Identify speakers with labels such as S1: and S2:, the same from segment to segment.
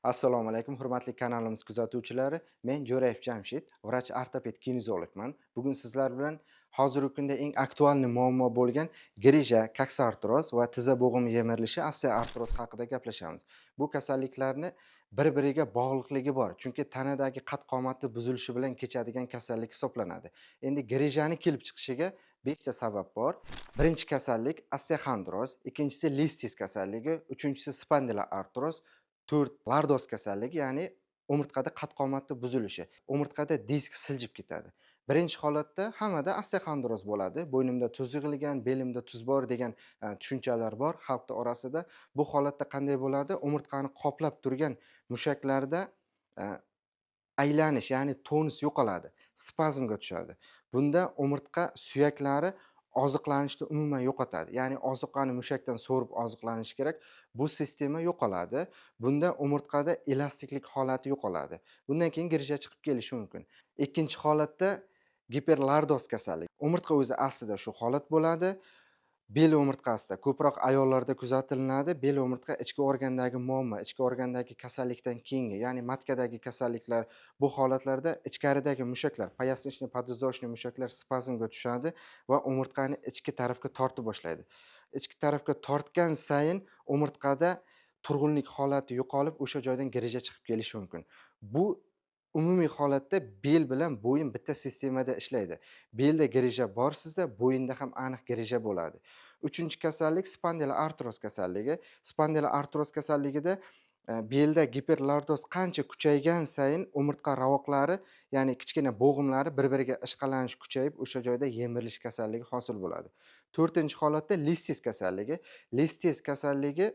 S1: Assalomu alaykum, hurmatli kanalimiz kuzatuvchilari. Men Jo'rayev Jamshid, vrach ortoped kinezologman. Bugun sizlar bilan hozirgi kunda eng aktual muammo bo'lgan grija, koksartroz va tiza bo'g'imi yemirilishi, osteoartroz haqida gaplashamiz. Bu kasalliklarni bir-biriga bog'liqligi bor, chunki tanadagi qad-qomatni buzilishi bilan kechadigan kasallik hisoblanadi. Endi grijani kelib chiqishiga 5 ta sabab bor. Birinchi kasallik osteoxondroz, ikkinchisi listis kasalligi, uchinchisi spondiloartroz, 4 lardoz kasalligi, ya'ni umurtqada qad-qomatni buzilishi. Umurtqada disk siljib ketadi. Birinchi holatda hammada osteoxondroz bo'ladi. Bo'ynimda tuz yig'ilgan, belimda tuz bor degan tushunchalar bor xalq orasida. Bu holatda qanday bo'ladi? Umurtqani qoplab turgan mushaklarda a, aylanish, ya'ni tonus yo'qoladi, spazmga tushadi. Bunda umurtqa suyaklari oziqlanishni umuman yo'qotadi. Ya'ni ozuqani mushakdan so'rib oziqlanishi kerak. Bu sistema yo'qoladi. Bunda umurtqada elastiklik holati yo'qoladi. Bundan keyin grija chiqib kelishi mumkin. Ikkinchi holatda giperlardoz kasallik. Umurtqa o'zi aslida shu holat bo'ladi. Bel umurtqasida ko'proq ayollarda kuzatiladi. Bel umurtqa ichki organdagi muammo, ichki organdagi kasallikdan keyingi, ya'ni matkadagi kasalliklar, bu holatlarda ichkaridagi mushaklar, poyaснично-подвздошный mushaklar spazmga tushadi va umurtqani ichki tarafga tortib boshlaydi. Ichki tarafga tortgan sayin umurtqada turg'unlik holati yo'qolib, o'sha joydan grija chiqib kelishi mumkin. Bu umumiy holatda bel bilan bo'yin bitta sistemada ishlaydi. Belda grija bor sizda, bo'yinda ham aniq grija bo'ladi. Uchinchi kasallik spondiloartroz kasalligi. Spondiloartroz kasalligida belda giperlardoz qancha kuchaygan sayin umurtqa ravoqlari, ya'ni kichkina bo'g'imlari bir-biriga ishqalanish kuchayib, o'sha joyda yemirilish kasalligi hosil bo'ladi. To'rtinchi holatda listis kasalligi. Listis kasalligi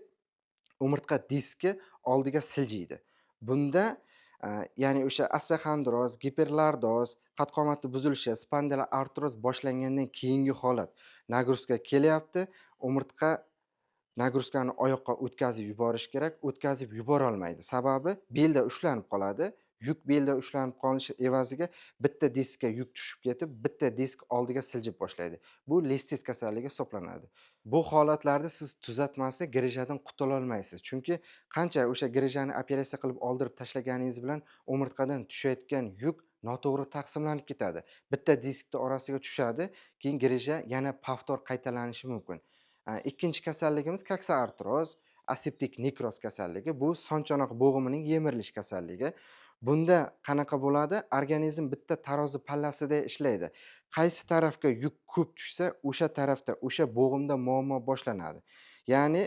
S1: umurtqa diski oldiga siljiydi. Bunda ya'ni o'sha osteoxondroz, giperlardoz, qad-qomatni buzilishi, spondiloartroz boshlangandan keyingi holat. Nagruzka kelyapti, umurtqa nagruzkani oyoqqa o'tkazib yuborish kerak, o'tkazib yuborolmaydi. Sababi belda ushlanib qoladi. Yuk belda ushlanib qolishi evaziga bitta diskka yuk tushib ketib, bitta disk oldiga siljib boshlaydi. Bu listis kasalligi hisoblanadi. Bu holatlarda siz tuzatmasa grijadan qutula olmaysiz. Chunki qancha o'sha grijani operatsiya qilib oldirib tashlaganingiz bilan umurtqadan tushayotgan yuk noto'g'ri taqsimlanib ketadi. Bitta diskni orasiga tushadi, keyin grija yana повтор qaytalanishi mumkin. Ikkinchi kasalligimiz koksartroz, aseptik nekroz kasalligi. Bu son chanoq bo'g'imining yemirilish kasalligi. Bunda qanaqa bo'ladi? Organizm bitta tarozi pallasida ishlaydi. Qaysi tarafga yuk ko'p tushsa, o'sha tarafda, o'sha bo'g'imda muammo boshlanadi. Ya'ni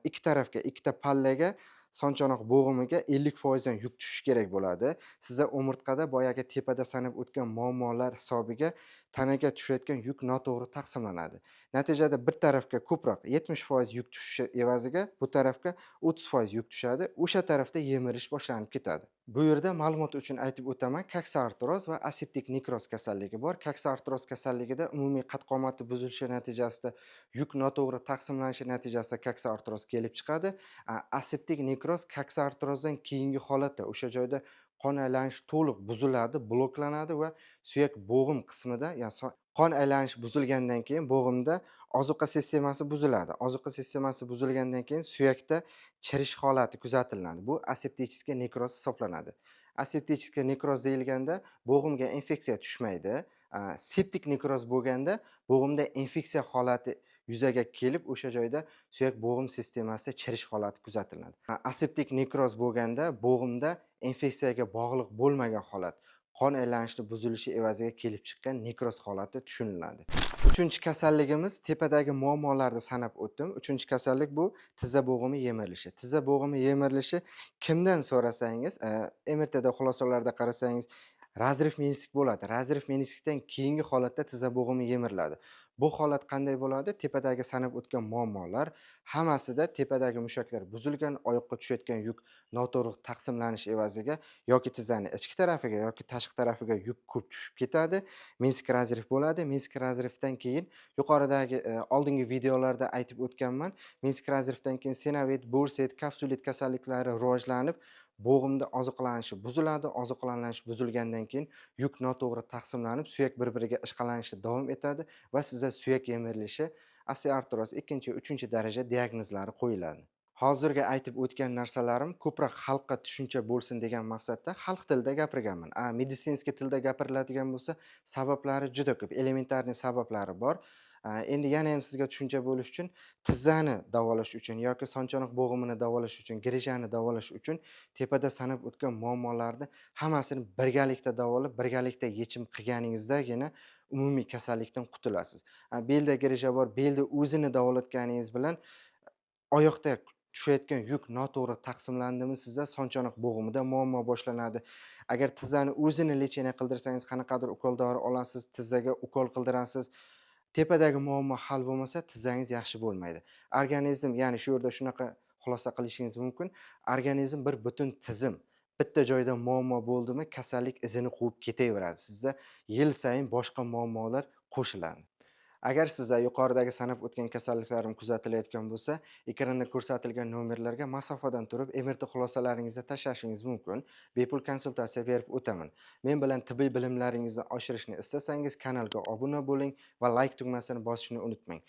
S1: ikki tarafga, ikkita pallaga, son chanoq bo'g'imiga 50% dan yuk tushishi kerak bo'ladi. Sizda umurtqada boyagi tepada sanab o'tgan muammolar hisobiga tanaga tushayotgan yuk noto'g'ri taqsimlanadi. Natijada bir tarafga ko'proq 70% yuk tushishi evaziga bu tarafga 30% yuk tushadi. O'sha tarafda yemirish boshlanib ketadi. Bu yerda ma'lumot uchun aytib o'taman, koksartroz va aseptik nekroz kasalligi bor. Koksartroz kasalligida umumiy qad-qomatni buzilishi natijasida yuk noto'g'ri taqsimlanishi natijasida koksartroz kelib chiqadi. Aseptik nekroz koksartrozdan keyingi holatda, o'sha joyda qon aylanishi to'liq buziladi, bloklanadi va suyak bo'g'im qismida, ya'ni qon aylanishi buzilgandan keyin bo'g'imda ozuqa sistemasi buziladi. Ozuqa sistemasi buzilgandan keyin suyakda chirish holati kuzatiladi. Bu aseptichеский nekroz hisoblanadi. Aseptichеский nekroz deyilganda bo'g'imga infeksiya tushmaydi. Septik nekroz bo'lganda bo'g'imda infeksiya holati yuzaga kelib, o'sha joyda suyak bo'g'im sistemasida chirish holati kuzatiladi. Aseptik nekroz bo'lganda bo'g'imda infeksiyaga bog'liq bo'lmagan holat, qon aylanishni buzilishi evaziga kelib chiqqan nekroz holati tushuniladi. Uchinchi kasalligimiz, tepadagi muammolarni sanab o'tdim. Uchinchi kasallik bu tiza bo'g'imi yemirilishi. Tiza bo'g'imi yemirilishi kimdan so'rasangiz, MRTda xulosalarda qarasangiz, razriv menistik bo'ladi. Razriv menistikdan keyingi holatda tiza bo'g'imi yemiriladi. Bu holat qanday bo'ladi? Tepadagi sanab o'tgan muammolar hammasida tepadagi mushaklar buzilgan, oyoqqa tushayotgan yuk noto'g'ri taqsimlanish evaziga yoki tizani ichki tarafiga yoki tashqi tarafiga yuk ko'p tushib ketadi. Mensik razriv bo'ladi. Mensik razrivdan keyin yuqoridagi oldingi videolarda aytib o'tganman. Mensik razrivdan keyin senovid, burset, kapsulit kasalliklari rivojlanib, bo'g'imda oziqlanishi buziladi. Oziqlanish buzilgandan keyin yuk noto'g'ri taqsimlanib, suyak bir-biriga ishqalanishda davom etadi va sizda suyak yemirilishi, osteoartroz 2-3 daraja diagnozlari qo'yiladi. Hozirgi aytib o'tgan narsalarim ko'proq xalqqa tushuncha bo'lsin degan maqsadda xalq tilida gapirganman. Meditsinskiy tilda gapiriladigan bo'lsa, sabablari juda ko'p, elementarniy sabablari bor. Endi yana ham sizga tushuncha bo'lishi uchun tizzani davolash uchun yoki sonchonoq bo'g'imini davolash uchun, grijani davolash uchun tepada sanab o'tgan muammolarni hammasini birgalikda davolab, birgalikda yechim qilganingizdagina umumiy kasallikdan qutulasiz. Belda grija bor, belni o'zini davolatganingiz bilan oyoqda tushayotgan yuk noto'g'ri taqsimlandimi, sizda sonchonoq bo'g'imida muammo boshlanadi. Agar tizzani o'zini lecheniya qildirsangiz, qanaqadir ukol dori olasiz, tizzaga ukol qildirasiz, tepadagi muammo hal bo'lmasa, tizzangiz yaxshi bo'lmaydi. Organizm, ya'ni shu yerda shunaqa xulosa qilishingiz mumkin. Organizm bir butun tizim. Bitta joyda muammo bo'ldimi, kasallik izini quvib ketaveradi. Sizda yil sayin boshqa muammolar qo'shiladi. Agar sizda yuqoridagi sanab o'tgan kasalliklarim kuzatilayotgan bo'lsa, ekranda ko'rsatilgan nomerlarga masofadan turib MRT xulosalaringizni tashlashingiz mumkin. Bepul konsultatsiya berib o'taman. Men bilan tibbiy bilimlaringizni oshirishni istasangiz, kanalga obuna bo'ling va like tugmasini bosishni unutmang.